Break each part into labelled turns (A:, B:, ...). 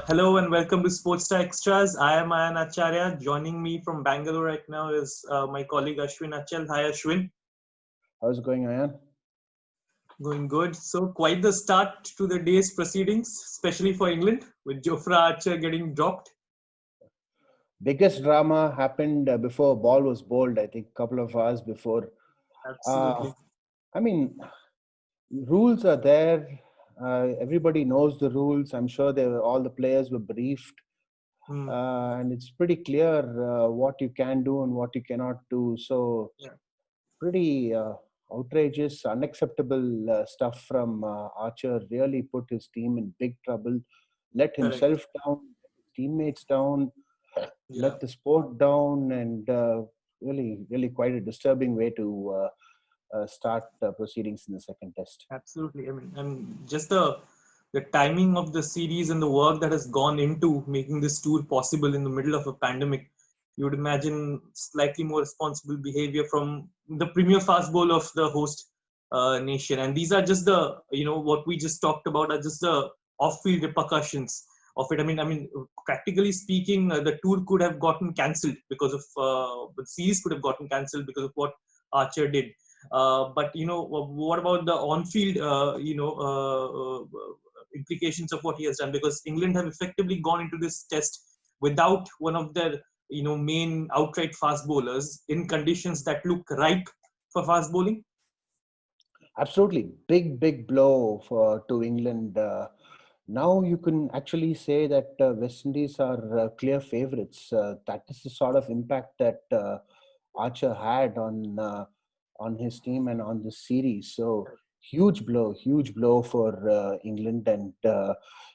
A: Hello and welcome to Sportstar Extras. I am Ayan Acharya. Joining me from Bangalore right now is my colleague Ashwin Achal. Hi Ashwin.
B: How's it going, Ayan?
A: Going good. So quite the start to the day's proceedings, especially for England, with Jofra Archer getting dropped.
B: Biggest drama happened before ball was bowled, I think, a couple of hours before. Uh,
A: Absolutely.
B: I mean, rules are there. Everybody knows the rules. I'm sure all the players were briefed.
A: Hmm.
B: And it's pretty clear what you can do and what you cannot do. So,
A: Yeah.
B: pretty outrageous, unacceptable stuff from Archer. Really put his team in big trouble, let
A: Correct.
B: himself down, let his teammates down,
A: Yeah.
B: let the sport down, and really quite a disturbing way to start proceedings in the second test.
A: Absolutely. I mean, and just the timing of the series and the work that has gone into making this tour possible in the middle of a pandemic, you would imagine slightly more responsible behavior from the premier fast bowl of the host nation. And these are just what we just talked about are just the off-field repercussions of it. I mean, practically speaking, the tour could have gotten cancelled because of the series could have gotten cancelled because of what Archer did. But what about the on-field, implications of what he has done? Because England have effectively gone into this test without one of their, main outright fast bowlers in conditions that look ripe for fast bowling.
B: Absolutely, big blow to England. Now you can actually say that West Indies are clear favourites. That is the sort of impact that Archer had on his team and on this series. So huge blow for England, and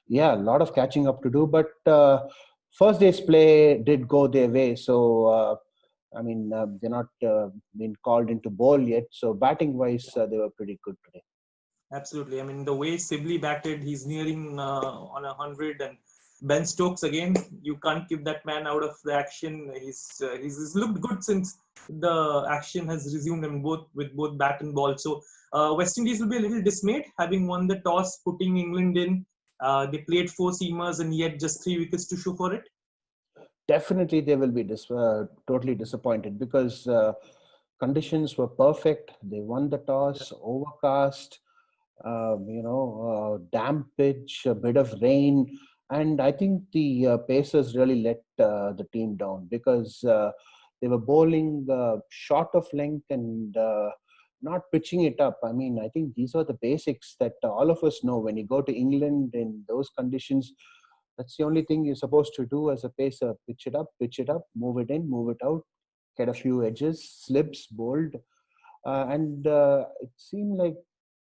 B: yeah, a lot of catching up to do. But first day's play did go their way. So they're not been called into bowl yet. So batting wise, they were pretty good today.
A: Absolutely. I mean, the way Sibley batted, he's nearing on 100, and Ben Stokes again. You can't keep that man out of the action. He's looked good since the action has resumed. I mean, both bat and ball. So West Indies will be a little dismayed having won the toss, putting England in. They played four seamers and yet just three wickets to show for it.
B: Definitely, they will be totally disappointed because conditions were perfect. They won the
A: Yeah,
B: toss, overcast, damp pitch, a bit of rain. And I think the Pacers really let the team down because they were bowling short of length and not pitching it up. I mean, I think these are the basics that all of us know. When you go to England in those conditions, that's the only thing you're supposed to do as a pacer. Pitch it up, move it in, move it out, get a few edges, slips, bowled. And it seemed like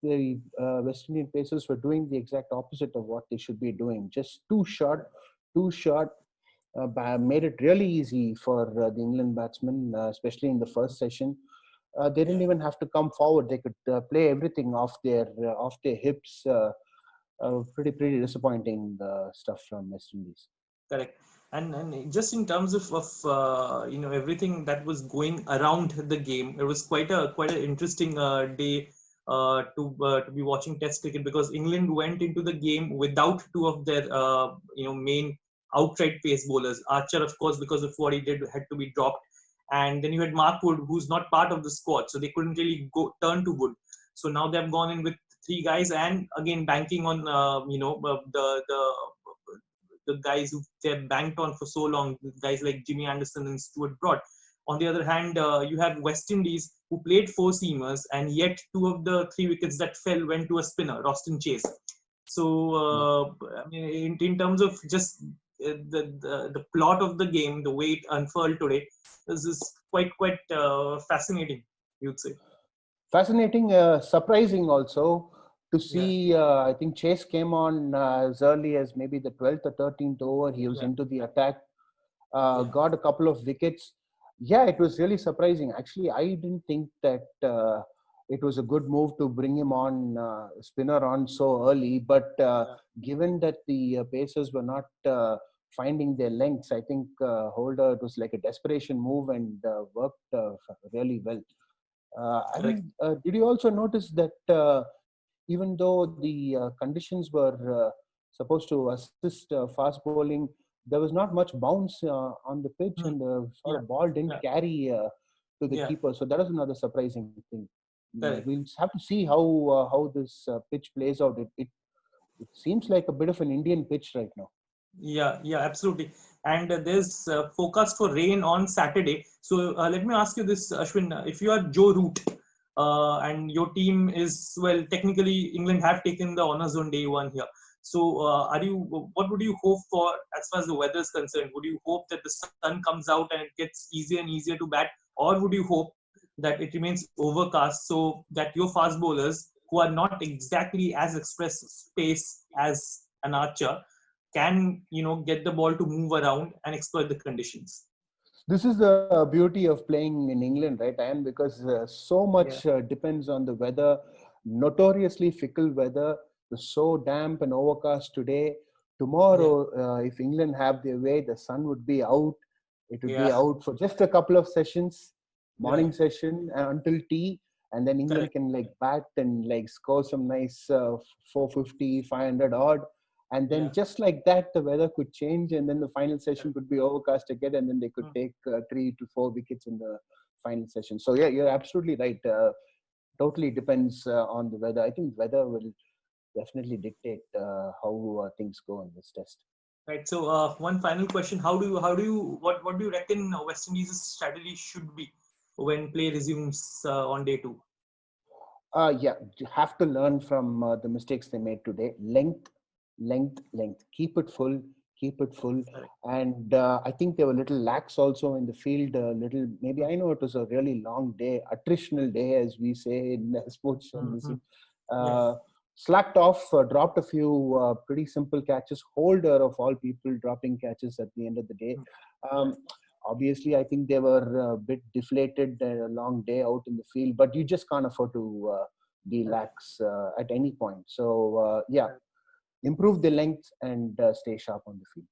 B: the West Indian Pacers were doing the exact opposite of what they should be doing. Just too short, made it really easy for the England batsmen, especially in the first session. They didn't
A: yeah,
B: even have to come forward. They could play everything off their hips. Pretty disappointing stuff from West Indies.
A: correct. And just in terms of everything that was going around the game, it was quite an interesting day to be watching Test cricket, because England went into the game without two of their main outright pace bowlers. Archer, of course, because of what he did, had to be dropped, and then you had Mark Wood, who's not part of the squad, so they couldn't really go turn to Wood. So now they've gone in with three guys, and again banking on the guys who they've banked on for so long, guys like Jimmy Anderson and Stuart Broad. On the other hand, you have West Indies who played four seamers, and yet two of the three wickets that fell went to a spinner, Roston Chase. So, I mean, in terms of just the plot of the game, the way it unfurled today, this is quite fascinating, you'd say.
B: Fascinating, surprising also to
A: Yeah,
B: see. I think Chase came on as early as maybe the 12th or 13th over. He was
A: yeah,
B: into the attack,
A: yeah,
B: got a couple of wickets. Yeah, it was really surprising. Actually, I didn't think that it was a good move to bring him on, spinner on so early. But
A: yeah.
B: given that the Pacers were not finding their lengths, I think Holder, it was like a desperation move and worked really well.
A: Correct.
B: Did you also notice that even though the conditions were supposed to assist fast bowling, there was not much bounce on the pitch,
A: Hmm.
B: and the sort
A: Yeah,
B: of ball didn't
A: yeah,
B: carry to the
A: yeah,
B: keeper. So that is another surprising thing.
A: correct.
B: We'll have to see how this pitch plays out. It seems like a bit of an Indian pitch right now.
A: Yeah, yeah, absolutely. And there's forecast for rain on Saturday. So let me ask you this, Ashwin. If you are Joe Root and your team is, well, technically England have taken the honors on day one here. So what would you hope for as far as the weather is concerned? Would you hope that the sun comes out and it gets easier and easier to bat? Or would you hope that it remains overcast so that your fast bowlers, who are not exactly as express pace as an Archer, can get the ball to move around and exploit the conditions?
B: This is the beauty of playing in England, right? And because so
A: Yeah,
B: much depends on the weather, notoriously fickle weather. It's so damp and overcast today.
A: yeah,
B: Tomorrow, if England have their way, the sun would be out. It would be
A: yeah,
B: out for just a couple of sessions,
A: yeah,
B: morning session until tea, and then England
A: correct.
B: can like bat and like score some nice 450, 500 odd, and then
A: Yeah.
B: just like that the weather could change, and then the final session
A: Correct.
B: could be overcast again, and then they could
A: Mm.
B: take 3 to 4 wickets in the final session. So yeah, you're absolutely right. Totally depends on the weather. I think weather will definitely dictate how things go in this test.
A: Right. So one final question: what do you reckon West Indies' strategy should be when play resumes on day two?
B: Yeah, you have to learn from the mistakes they made today. Length. Keep it full. Keep it full.
A: Correct.
B: And I think they were a little lax also in the field. A little, maybe I know it was a really long day, attritional day, as we say in sports
A: Mm-hmm.
B: journalism.
A: Yeah.
B: Uh, Slacked off, dropped a few pretty simple catches. Holder of all people dropping catches at the end of the day.
A: Mm. Yeah.
B: Um, Obviously, I think they were a bit deflated, a long day out in the field, but you just can't afford to be
A: Correct.
B: lax at any point. So, yeah,
A: Correct.
B: improve the length and stay sharp on the field.